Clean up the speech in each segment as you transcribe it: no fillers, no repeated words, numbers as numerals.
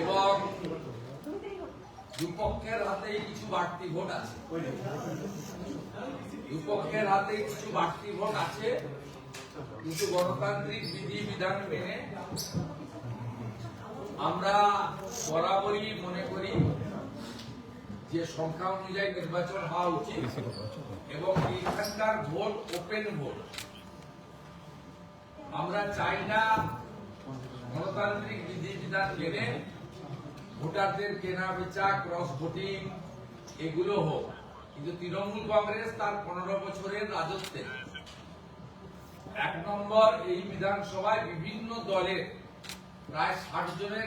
এবং দুপক্ষের হাতে কিছু বাড়তি ভোট আছে, দুপক্ষের হাতে কিছু বাড়তি ভোট আছে, কিন্তু গণতান্ত্রিক বিধি বিধান মেনে আমরা বরাবরই মনে করি যে সংখ্যা অনুযায়ী নির্বাচন হওয়া উচিত এবং এখানকার ভোট ওপেন ভোট। আমরা চাই না গণতান্ত্রিক বিধি বিধান মেনে ভোটারদের কেনা বেচা, ক্রস ভোটিং এগুলো হোক। কিন্তু তৃণমূল কংগ্রেস তার 15 বছরের রাজত্বে 1 নম্বর এই বিধানসভায় বিভিন্ন দলের প্রায় 60 জনের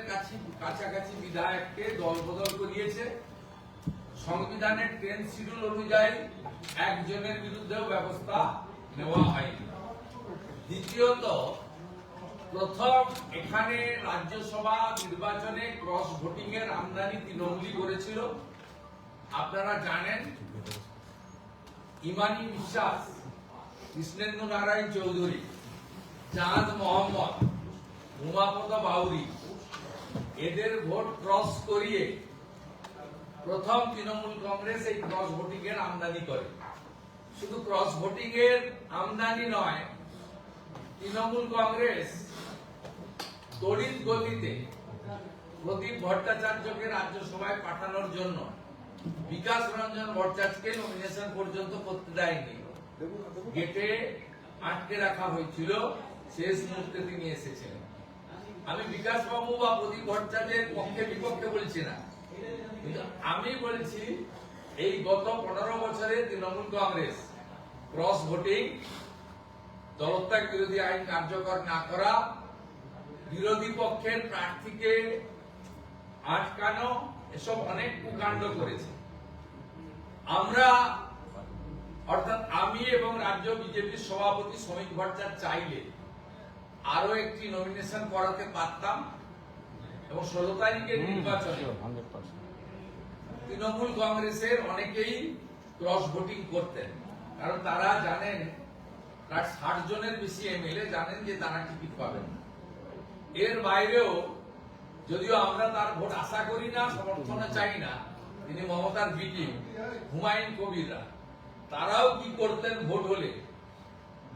কাছাকাছি বিধায়ককে দল বদল করিয়েছে। সংবিধানের 10 শিডিউল অনুযায়ী একজনের বিরুদ্ধেও ব্যবস্থা নেওয়া হয়নি। দ্বিতীয়ত, প্রথম এখানে রাজ্যসভা নির্বাচনে ক্রস ভোটিং এর আমদানি তৃণমূলই করেছিল। আপনারা জানেন ইমানি বিশ্বাস, কৃষ্ণেন্দু নারায়ণ চৌধুরী, চাঁদ মোহাম্মদ, উমাপদ বাউরি এদের ভোট ক্রস করিয়ে প্রথম তৃণমূল কংগ্রেস এই ক্রস ভোটিং এর আমদানি করে। শুধু ক্রস ভোটিং এর আমদানি নয়, তৃণমূল কংগ্রেস তড়িৎ গতিতে প্রদীপ ভট্টাচার্যকে রাজ্যসভায় পাঠানোর জন্য বিকাশ রঞ্জন ভট্টাচার্যকে নমিনেশন পর্যন্ত করতে দেয়নি, গেটে আটকে রাখা হয়েছিল। শেষ মুহূর্তে তিনি এসেছিলেন। আমি বিকাশ বাবু বা প্রদীপ ভট্টাচার্যের পক্ষে বিপক্ষে বলছি না, কিন্তু আমি বলছি এই গত 15 বছরে তৃণমূল কংগ্রেস ক্রস ভোটিং, দলত্যাগ বিরোধী আইন কার্যকর না করা, বিরোধী পক্ষের প্রার্থীকে আটকানো, এসব অনেক কুকাণ্ড করেছে। আমরা অর্থাৎ আমি এবং রাজ্য বিজেপির সভাপতি শ্রমিক ভট্টাচার্য চাইলে আরো একটি নমিনেশন করাতে পারতাম এবং 16 তারিখের নির্বাচনে তৃণমূল কংগ্রেসের অনেকেই ক্রস ভোটিং করতেন, কারণ তারা জানেন প্রায় 60 জনের বেশি এমএলএ জানেন যে তারা টিকিট পাবেন না। এর বাইরেও যদিও আমরা তার ভোট আশা করি না, সমর্থন চাই না, তিনি মমতার বিটি হুমায়ুন কবিররা তারাও কি করতেন ভোট হলে,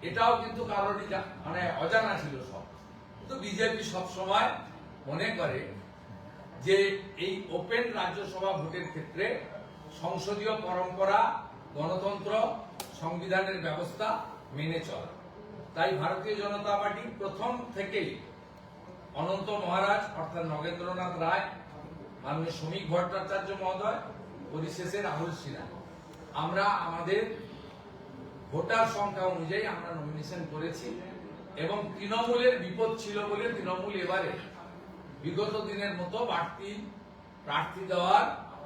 এটাও কিন্তু কারোরই মানে অজানা ছিল সব। কিন্তু বিজেপি সবসময় মনে করে যে এই ওপেন রাজ্যসভা ভোটের ক্ষেত্রে সংসদীয় পরম্পরা, গণতন্ত্র, সংবিধানের ব্যবস্থা মেনে চলা। তাই ভারতীয় জনতা পার্টি প্রথম থেকেই অনন্ত মহারাজ অর্থাৎ নগেন্দ্রনাথ রায়, মাননীয় শ্রমিক ভট্টাচার্য মহোদয়, পরিশেষে রাহুল সিনহা, আমরা আমাদের ভোটার সংখ্যা অনুযায়ী আমরা নমিনেশন করেছি এবং তৃণমূলের বিপদ ছিল বলে তৃণমূল এবারে বিগত দিনের মতো বাড়তি প্রার্থী দেওয়ার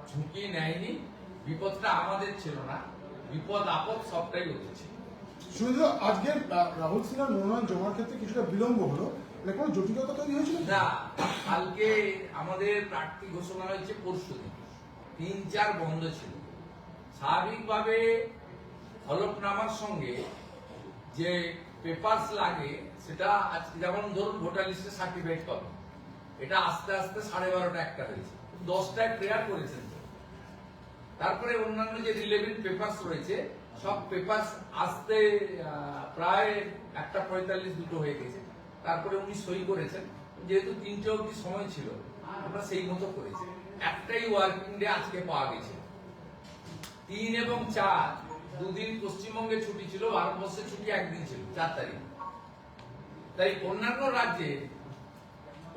ঝুঁকি নেয়নি। বিপদটা আমাদের ছিল না, বিপদ আপদ সবটাই উঠেছে। শুধু আজকে রাহুল সিনহার মনোনয়ন জমার ক্ষেত্রে কিছুটা বিলম্ব হলো, কোনো জটিলতা তৈরি হয়েছিল না? কালকে আমাদের প্রার্থী ঘোষণা হয়েছে পরশুদিন, 3-4 বন্ধ ছিল। স্বাভাবিকভাবে হলফনামার সঙ্গে যে পেপারস লাগে সেটা আজকে যেমন ধরুন ভোটার লিস্টে সার্টিফাইড কপি, এটা আস্তে আস্তে 12:30টা 1টা হয়েছে, 10টায় প্রেয়ার করেছেন। তারপরে অন্যান্য যে রিলেভেন্ট পেপারস রয়েছে সব পেপারস আসতে প্রায় 1:45 2টো হয়ে গেছে। তারপরে উনি সই করেছেন, যেহেতু 3টে অবধি সময় ছিল আমরা সেই মতো করেছি। একটাই ওয়ার্কিং ডে আজকে পাওয়া গেছে। 3 এবং 4 দুদিন পশ্চিমবঙ্গে ছুটি ছিল, ভারতবর্ষে ছুটি একদিন ছিল, 4 তারিখ। তাই অন্যান্য রাজ্যে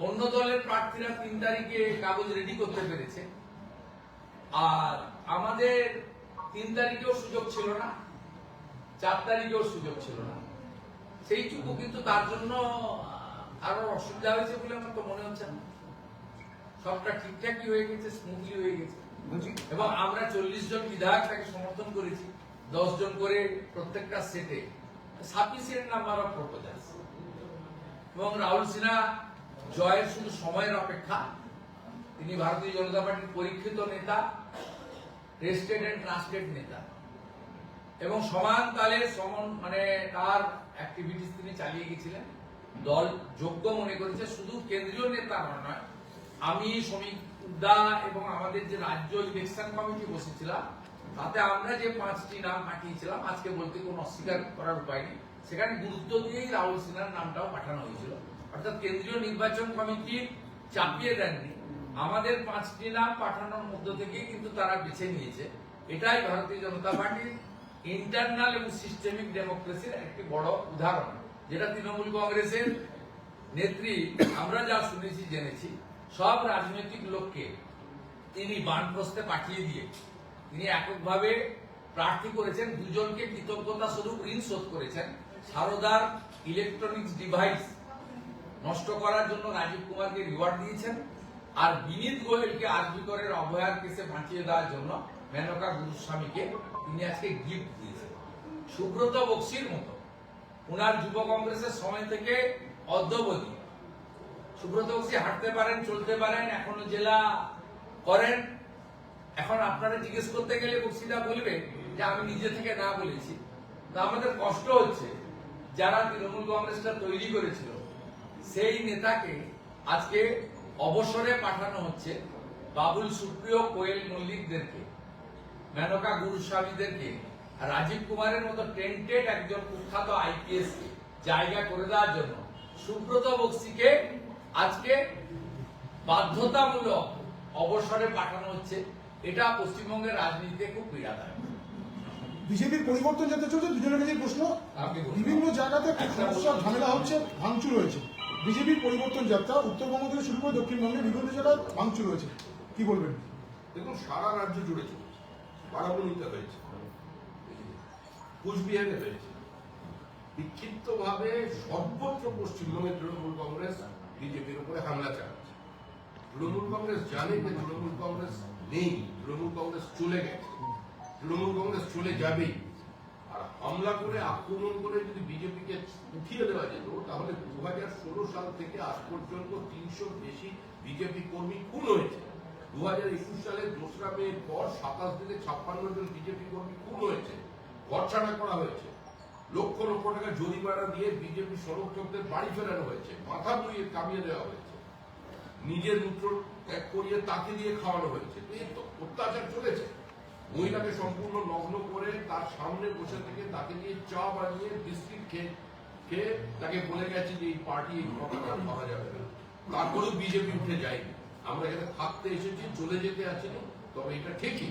অন্য দলের প্রার্থীরা 3 তারিখে কাগজ রেডি করতে পেরেছে, আর আমাদের 3 তারিখেও সুযোগ ছিল না, 4 তারিখেও সুযোগ ছিল না। সেইটুকু কিন্তু তার জন্য আরো অসুবিধা হয়েছে বলে আমার তো মনে হচ্ছে না। সবটা ঠিকঠাকই হয়ে গেছে, স্মুথলি হয়ে গেছে এবং আমরা 40 জন বিধায়ক তাকে সমর্থন করেছি, 10 জন করে প্রত্যেকটা সেটে, সাফিসিয়েন্ট নাম্বার অফ প্রপোজালস। এবং রাহুল সিনহা জয়ের শুধু সময়ের অপেক্ষা। তিনি ভারতীয় জনতা পার্টির পরীক্ষিত নেতা, টেস্টেড এন্ড ট্রাস্টেড নেতা এবং সমান তালে মানে তার অ্যাক্টিভিটিস তিনি চালিয়ে গেছিলেন। দল যোগ্য মনে করেছে, শুধু কেন্দ্রীয় নেতা নয়, আমি শ্রমিক দা এবং আমাদের যে রাজ্য ইলেকশন কমিটি বসেছিলাম, তাতে আমরা যে 5টি নাম পাঠিয়েছিলাম, আজকে বলতে কোনো অস্বীকার করার উপায় নেই, সেখানে গুরুত্ব দিয়েই রাহুল সিনহার নামটাও পাঠানো হয়েছিল। অর্থাৎ কেন্দ্রীয় নির্বাচন কমিটি চাপিয়ে দেননি, আমাদের 5টি নাম পাঠানোর মধ্য থেকে কিন্তু তারা বেছে নিয়েছে। এটাই ভারতীয় জনতা পার্টির ইন্টারনাল এবং সিস্টেমিক ডেমোক্রেসির একটি বড় উদাহরণ, যেটা তৃণমূল কংগ্রেসের নেত্রী আমরা যা শুনেছি জেনেছি, সব রাজনৈতিক লোককে তিনি বানপ্রস্থে পাঠিয়ে দিয়ে তিনি এককভাবে প্রার্থী করেছেন। দুজনকে কৃতজ্ঞতা স্বরূপ ঋণ শোধ করেছেন। সারদার ইলেকট্রনিক্স ডিভাইস নষ্ট করার জন্য রাজীব কুমারকে রিওয়ার্ড দিয়েছেন, আর বিনীত গোয়েলকে আরজিকরের অভয়ার কেসে বাঁচিয়ে দেওয়ার জন্য মেনকা গুরুস্বামীকে তিনি আজকে গিফট দিয়েছেন। সুব্রত বক্সির মতো উনার যুব কংগ্রেসের সময় থেকে অদ্যাবধি সুব্রত বক্সি হাঁটতে পারেন, চলতে পারেন, এখনো জেলা করেন। এখন আপনারা জিজ্ঞেস করতে গেলে বক্সিদা বলবে যে আমি নিজে থেকে না বলেছি। তা আমাদের কষ্ট হচ্ছে, যারা তৃণমূল কংগ্রেসটা তৈরি করেছিল সেই নেতাকে আজকে অবসরে পাঠানো হচ্ছে। বাবুল সুপ্রিয়, কোয়েল মল্লিকদেরকে, মেনকা গুরুস্বামীদেরকে, রাজীব কুমারের মতো টেন্টেড একজন কুখ্যাত আইপিএস জায়গা করে দেওয়ার জন্য সুব্রত বক্সিকে আজকে বাধ্যতামূলক অবসরে পাঠানো হচ্ছে। এটা পশ্চিমবঙ্গের রাজনীতিতে খুব পীড়াদায়ক। বিজেপির পরিবর্তন যাতে চলছে, দুজনের কাছে প্রশ্ন, বিভিন্ন জায়গাতে সমস্যা ঝামেলা হচ্ছে, ভাঙচুর হয়েছে। বিজেপির পরিবর্তন যাত্রা উত্তরবঙ্গ থেকে শুরু করে দক্ষিণবঙ্গের বিভিন্ন জায়গায় ভাঙচুর হয়েছে, কি বলবেন? দেখুন, সারা রাজ্য জুড়ে চলছে। বারাবণীতে হয়েছে, কুচবিহারে হয়েছে, বিক্ষিপ্ত ভাবে সর্বত্র পশ্চিমবঙ্গে তৃণমূল কংগ্রেস বিজেপির উপরে হামলা চালাচ্ছে। তৃণমূল কংগ্রেস জানে যে তৃণমূল কংগ্রেস নেই, তৃণমূল কংগ্রেস চলে গেছে, তৃণমূল কংগ্রেস চলে যাবেই। আর হামলা করে, আক্রমণ করে যদি বিজেপিকে উঠিয়ে দেওয়া যেত, তাহলে 2016 সাল থেকে আজ পর্যন্ত 300 বেশি বিজেপি কর্মী খুন হয়েছে। 2021 সালের 2রা মের পর 27 দিনে 56 জন বিজেপি কর্মী খুন হয়েছে, ঘরছাড়া করা হয়েছে, লক্ষ লক্ষ টাকা জরিমানা দিয়ে বিজেপি সমর্থকদের বাড়ি ফেরানো হয়েছে, মাথা পুড়িয়ে কামিয়ে দেওয়া হয়েছে, নিজের মূত্র ত্যাগ করিয়ে তাকে দিয়ে খাওয়ানো হয়েছে। এই তো অত্যাচার চলেছে। মহিলাকে সম্পূর্ণ নগ্ন করে তার সামনে বসে থেকে তাকে দিয়ে চা বানিয়ে বিস্কিট খেয়ে তাকে বলে গেছে যে এই পার্টি এই ক্ষমতা পাওয়া যাবে না। তারপরেও বিজেপি উঠে যায়নি। আমরা এখানে থাকতে এসেছি, চলে যেতে আসিনি। তবে এটা ঠিকই,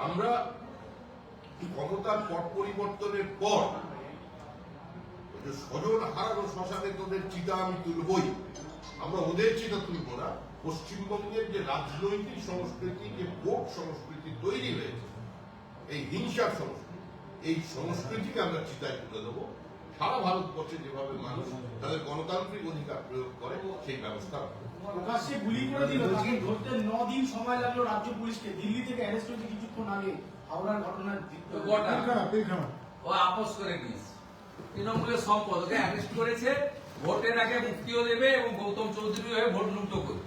আমরা ক্ষমতার পট পরিবর্তনের পর স্বজন হারানো শ্মশানে তোদের চিতা আমি তুলবই। আমরা ওদের চিতা তুলব না। পশ্চিমবঙ্গের যে রাজনৈতিক সংস্কৃতি, যে ভোট সংস্কৃতি তৈরি হয়েছে, এই হিংসার সংস্কৃতি, এই সংস্কৃতিকে আমরা চিতায় তুলে দেবো। সারা ভারতবর্ষে যেভাবে মানুষ তাদের গণতান্ত্রিক অধিকার প্রয়োগ করে, সেই ব্যবস্থা প্রকাশ্যে গুলি করে দিল, তাকে ধরতে 9 দিন সময় লাগলো রাজ্য পুলিশকে। দিল্লি থেকে অ্যারেস্ট হয়েছে কিছুক্ষণ আগে, হাওড়ার ঘটনার ও আপোষ করে দিয়েছে। তৃণমূলের সম্পদ ওকে অ্যারেস্ট করেছে, ভোটের আগে মুক্তিও দেবে এবং গৌতম চৌধুরী হয়ে ভোট লুণ্ঠ করবে।